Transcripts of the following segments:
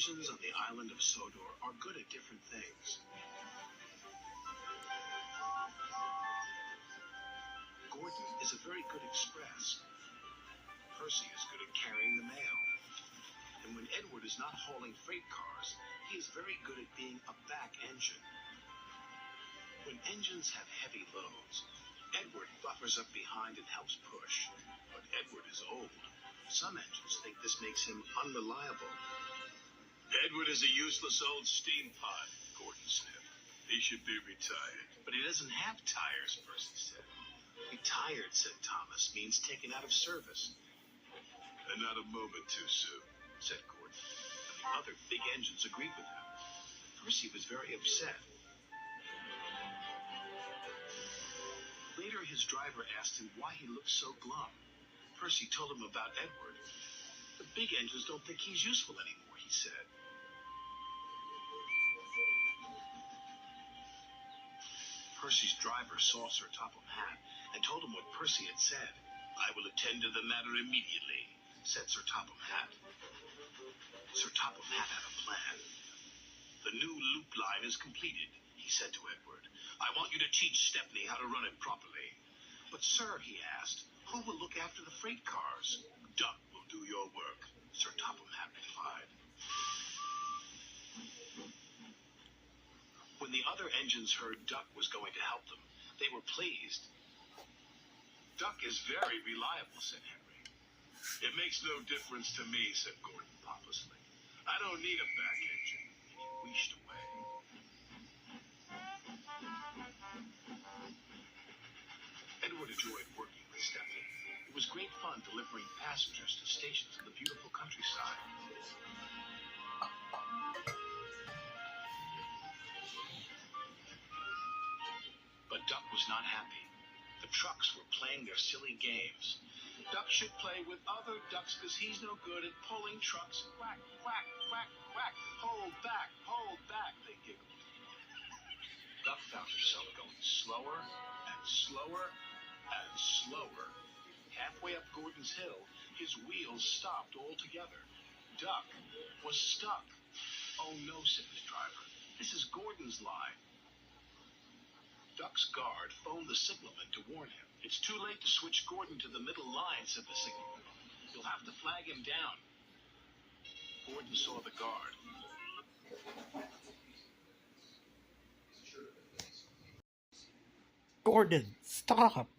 engines on the island of Sodor are good at different things. Gordon is a very good express. Percy is good at carrying the mail. And when Edward is not hauling freight cars, he is very good at being a back engine. When engines have heavy loads, Edward buffers up behind and helps push. But Edward is old. Some engines think this makes him unreliable. Edward is a useless old steam pot, Gordon said. He should be retired. But he doesn't have tires, Percy said. Retired, said Thomas, means taken out of service. And not a moment too soon, said Gordon. And the other big engines agreed with him. Percy was very upset. Later, his driver asked him why he looked so glum. Percy told him about Edward. The big engines don't think he's useful anymore, he said. Percy's driver saw Sir Topham Hatt and told him what Percy had said. I will attend to the matter immediately, said Sir Topham Hatt. Sir Topham Hatt had a plan. The new loop line is completed, he said to Edward. I want you to teach Stepney how to run it properly. But, sir, he asked, who will look after the freight cars? Duck will do your work, Sir Topham Hatt replied. When the other engines heard Duck was going to help them, they were pleased. Duck is very reliable, said Henry. It makes no difference to me, said Gordon pompously. I don't need a back engine. And he wheezed away. Edward enjoyed working with Stepney. It was great fun delivering passengers to stations in the beautiful countryside. But Duck was not happy. The trucks were playing their silly games. Duck should play with other ducks because he's no good at pulling trucks. Quack, quack, quack, quack. Hold back, they giggled. Duck found herself going slower and slower and slower. Halfway up Gordon's Hill, his wheels stopped altogether. Duck was stuck. Oh no, said his driver. This is Gordon's line. Duck's guard phoned the signalman to warn him. It's too late to switch Gordon to the middle line, said the signalman. You'll have to flag him down. Gordon saw the guard. Gordon, stop!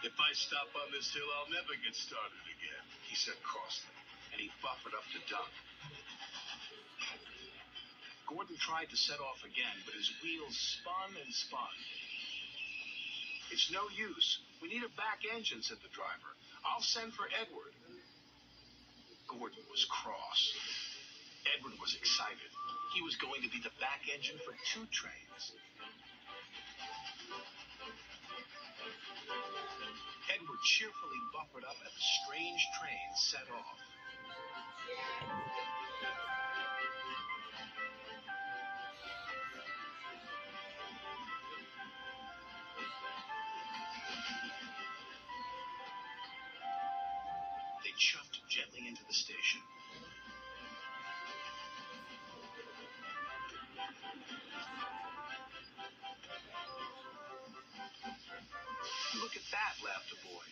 If I stop on this hill, I'll never get started again, he said crossly, and he buffered up to Duck. Gordon tried to set off again, but his wheels spun and spun. It's no use. We need a back engine, said the driver. I'll send for Edward. Gordon was cross. Edward was excited. He was going to be the back engine for 2 trains. Edward cheerfully buffered up, and the strange train set off. They chuffed gently into the station. Look at that, laughed a boy.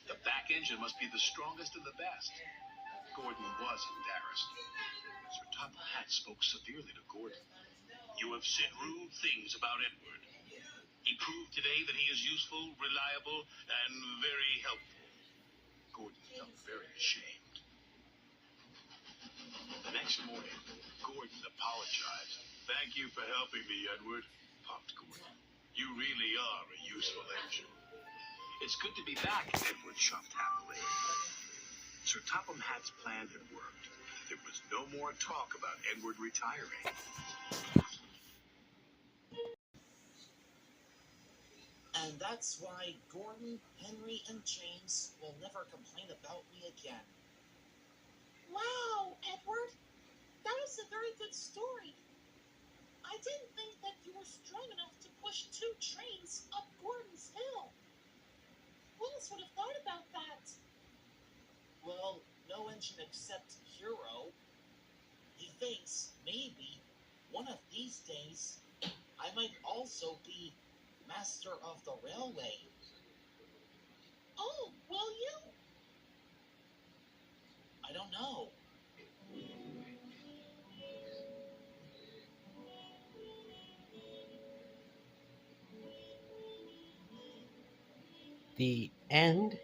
The back engine must be the strongest and the best. Gordon was embarrassed. Sir Topham Hatt spoke severely to Gordon. You have said rude things about Edward. He proved today that he is useful, reliable, and very helpful. Gordon felt very ashamed. The next morning, Gordon apologized. Thank you for helping me, Edward, puffed Gordon. You really are a useful engine. It's good to be back, Edward chuffed happily. Sir Topham Hatt's plan had worked. There was no more talk about Edward retiring. And that's why Gordon, Henry, and James will never complain about me again. Wow, Edward! That was a very good story. I didn't think that you were strong enough to push 2 trains up Gordon's Hill. Who else would have thought about that? Well, no mention except hero. He thinks maybe one of these days I might also be master of the railway. Oh, will you? I don't know. The end.